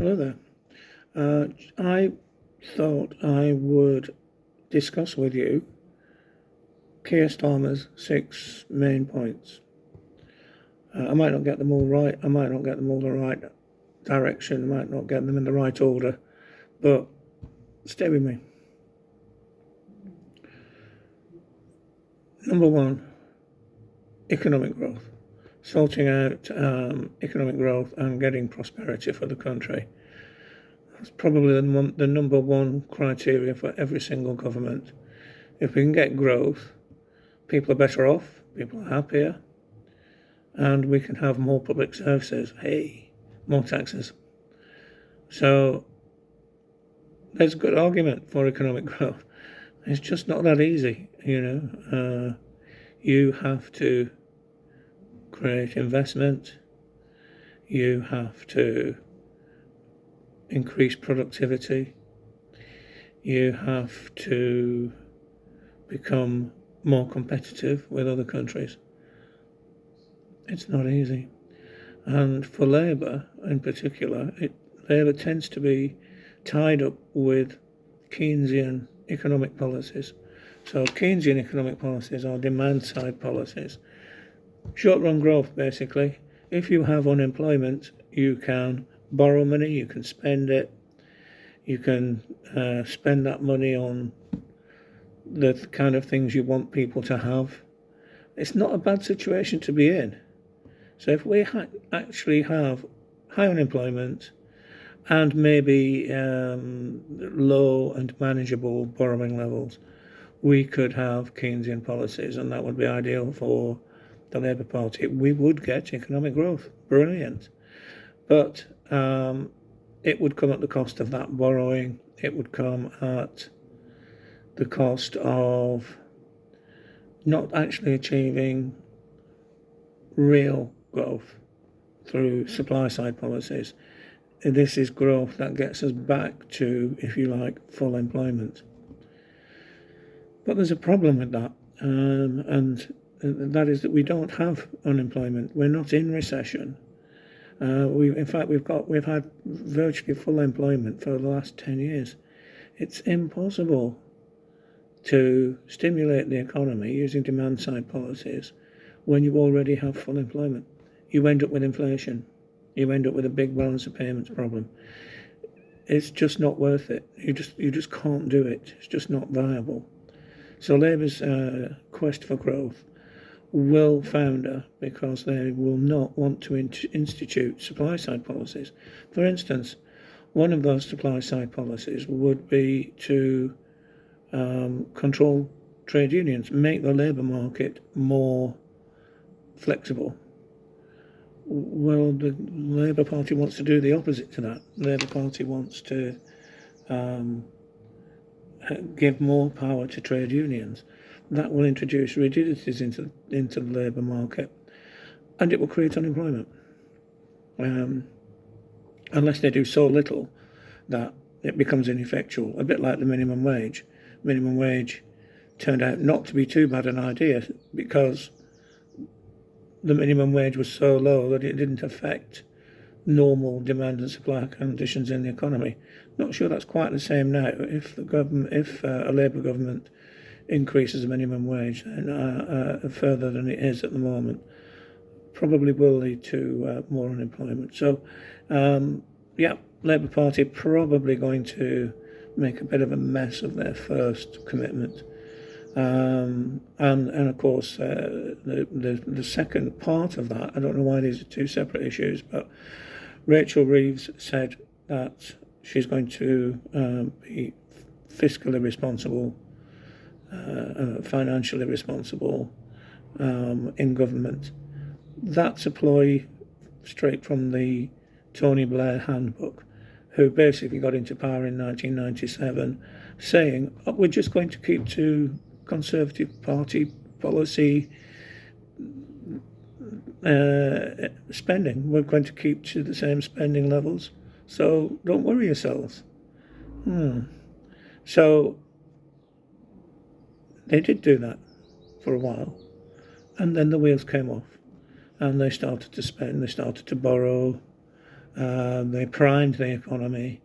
Hello there. I thought I would discuss with you Keir Starmer's 6 main points. I might not get them all right, I might not get them all the right direction, I might not get them in the right order, but stay with me. Number one, economic growth. Sorting out economic growth and getting prosperity for the country. That's probably the number one criteria for every single government. If we can get growth, people are better off, people are happier, and we can have more public services. Hey, more taxes. So there's a good argument for economic growth. It's just not that easy, You have to create investment. You have to increase productivity. You have to become more competitive with other countries. It's not easy. And for Labour in particular, Labour tends to be tied up with Keynesian economic policies. So Keynesian economic policies are demand-side policies. Short-run growth, basically. If you have unemployment, you can borrow money, you can spend it, you can spend that money on the kind of things you want people to have. It's not a bad situation to be in. So if we actually have high unemployment and maybe low and manageable borrowing levels, we could have Keynesian policies, and that would be ideal for the Labour Party. We would get economic growth. Brilliant. But it would come at the cost of that borrowing. It would come at the cost of not actually achieving real growth through supply-side policies. This is growth that gets us back to, if you like, full employment. But there's a problem with that, and that is that we don't have unemployment. We're not in recession. We've had virtually full employment for the last 10 years. It's impossible to stimulate the economy using demand-side policies when you already have full employment. You end up with inflation. You end up with a big balance of payments problem. It's just not worth it. You just can't do it. It's just not viable. So Labour's quest for growth will founder because they will not want to institute supply-side policies. For instance, one of those supply-side policies would be to control trade unions, make the labour market more flexible. Well, the Labour Party wants to do the opposite to that. The Labour Party wants to give more power to trade unions. That will introduce rigidities into the labour market, and it will create unemployment. Unless they do so little that it becomes ineffectual, a bit like the minimum wage. Minimum wage turned out not to be too bad an idea because the minimum wage was so low that it didn't affect normal demand and supply conditions in the economy. Not sure that's quite the same now. If a Labour government increases the minimum wage further than it is at the moment, probably will lead to more unemployment. So, Labour Party probably going to make a bit of a mess of their first commitment. And of course, the second part of that, I don't know why these are two separate issues, but Rachel Reeves said that she's going to be fiscally responsible, financially responsible in government. That's a ploy straight from the Tony Blair handbook, who basically got into power in 1997 saying, we're just going to keep to Conservative Party policy spending. We're going to keep to the same spending levels, so don't worry yourselves. So they did do that for a while, and then the wheels came off, and they started to spend, they started to borrow, They primed the economy.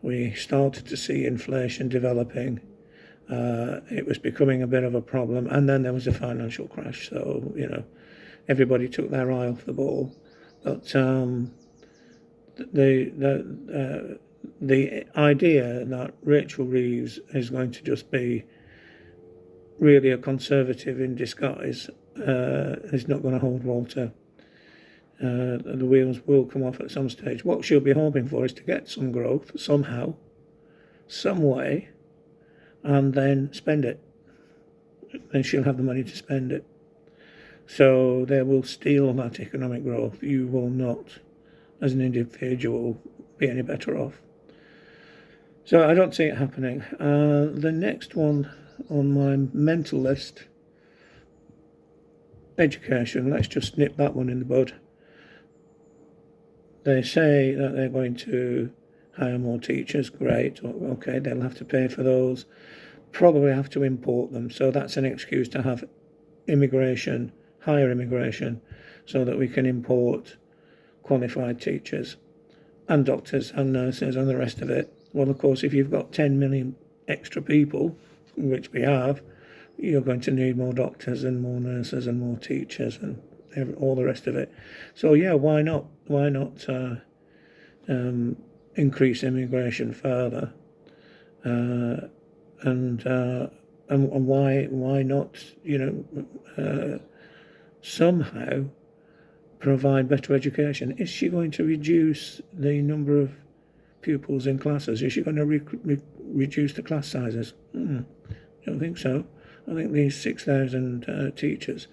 We started to see inflation developing. It was becoming a bit of a problem, and then there was a financial crash. So everybody took their eye off the ball. But the idea that Rachel Reeves is going to just be really a conservative in disguise is not going to hold water. The wheels will come off at some stage. What she'll be hoping for is to get some growth somehow, some way, and then spend it. Then she'll have the money to spend it. So they will steal that economic growth. You will not, as an individual, be any better off. So I don't see it happening. The next one on my mental list, education. Let's just nip that one in the bud. They say that they're going to hire more teachers. Great. Okay, they'll have to pay for those. Probably have to import them. So that's an excuse to have immigration, higher immigration, so that we can import qualified teachers and doctors and nurses and the rest of it. Well, of course, if you've got 10 million extra people, which we have, you're going to need more doctors and more nurses and more teachers and all the rest of it. So yeah, why not? Why not increase immigration further? And why not? Somehow provide better education. Is she going to reduce the number of pupils in classes? Is she going to reduce the class sizes? I don't think so. I think these 6,000 teachers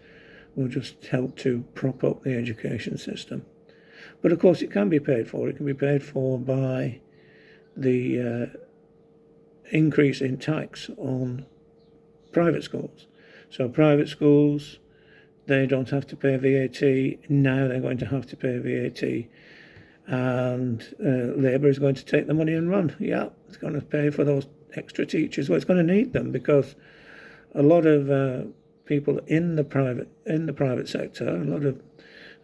will just help to prop up the education system. But of course it can be paid for. It can be paid for by the increase in tax on private schools. So private schools, they don't have to pay VAT. Now they're going to have to pay VAT. And Labour is going to take the money and run. Yeah, it's going to pay for those extra teachers. Well, it's going to need them because a lot of people in the private sector, a lot of,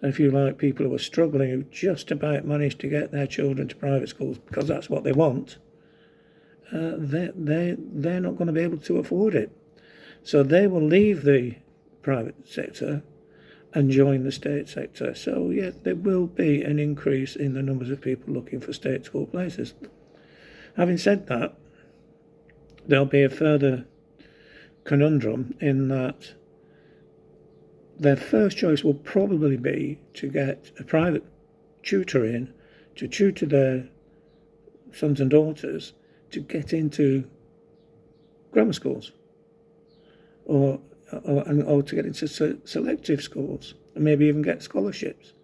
if you like, people who are struggling, who just about managed to get their children to private schools because that's what they want, they're not going to be able to afford it. So they will leave the private sector and join the state sector. So yeah, there will be an increase in the numbers of people looking for state school places. Having said that, there'll be a further conundrum in that their first choice will probably be to get a private tutor in to tutor their sons and daughters to get into grammar schools or to get into selective schools and maybe even get scholarships.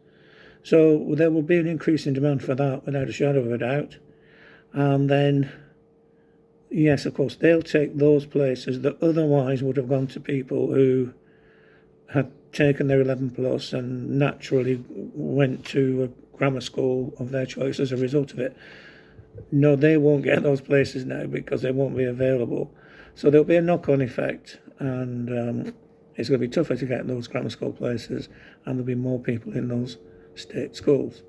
So there will be an increase in demand for that without a shadow of a doubt. And then, yes, of course, they'll take those places that otherwise would have gone to people who had taken their 11 plus and naturally went to a grammar school of their choice as a result of it. No, they won't get those places now because they won't be available. So there'll be a knock-on effect, and it's going to be tougher to get those grammar school places, and there'll be more people in those state schools.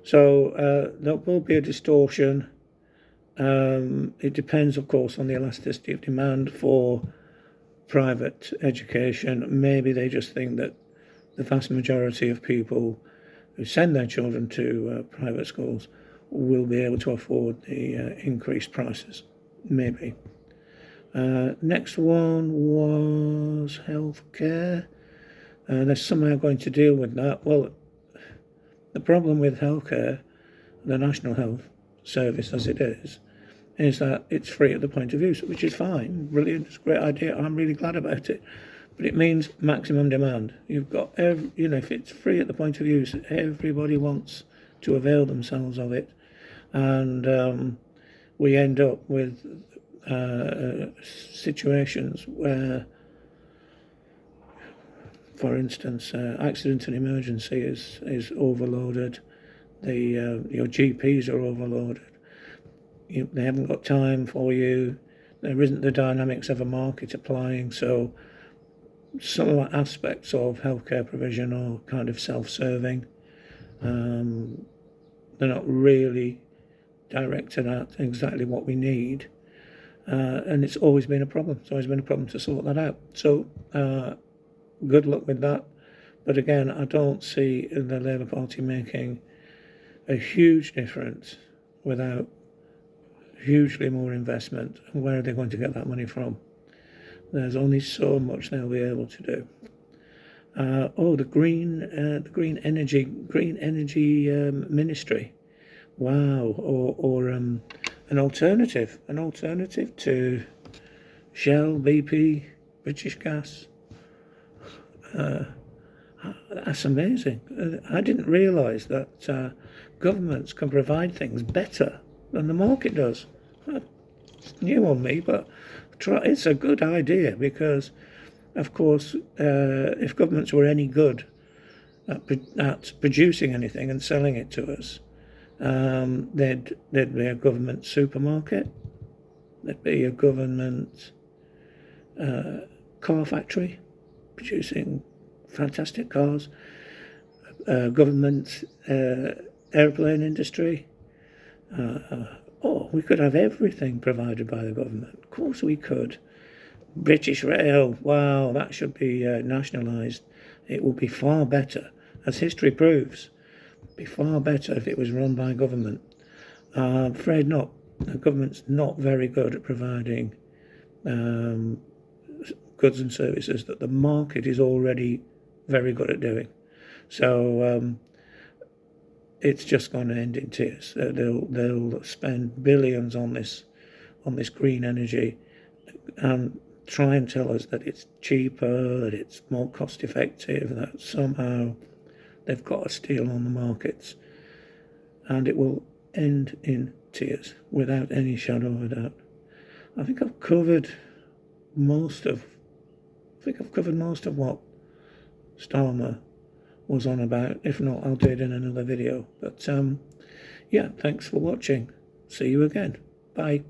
So there will be a distortion. It depends, of course, on the elasticity of demand for private education. Maybe they just think that the vast majority of people who send their children to private schools will be able to afford the increased prices. Maybe. Next one was healthcare. They're somehow going to deal with that. Well, the problem with healthcare, the National Health Service as it is that it's free at the point of use, which is fine, brilliant, it's a great idea. I'm really glad about it. But it means maximum demand. You've got if it's free at the point of use, everybody wants to avail themselves of it, and we end up with situations where, for instance, accident and emergency is overloaded. Your GPs are overloaded. They haven't got time for you. There isn't the dynamics of a market applying. So some of the aspects of healthcare provision are kind of self-serving. The They're not really directed at exactly what we need. And it's always been a problem. It's always been a problem to sort that out. So good luck with that. But again, I don't see the Labour Party making a huge difference without hugely more investment. And where are they going to get that money from? There's only so much they'll be able to do. The green energy ministry. Wow. Or an alternative to Shell, BP, British Gas. That's amazing. I didn't realise that governments can provide things better than the market does. It's new on me, but it's a good idea because, of course, if governments were any good at producing anything and selling it to us, there'd be a government supermarket, there'd be a government car factory producing fantastic cars, government airplane industry. We could have everything provided by the government. Of course we could. British Rail, wow, that should be nationalised. It would be far better, as history proves. It would be far better if it was run by government. I'm afraid not. The government's not very good at providing goods and services that the market is already very good at doing. So it's just going to end in tears. They'll spend billions on this green energy and try and tell us that it's cheaper, that it's more cost effective, that somehow they've got a steal on the markets, and it will end in tears without any shadow of a doubt. I think I've covered most of what Starmer was on about. If not, I'll do it in another video. But yeah, thanks for watching. See you again. Bye.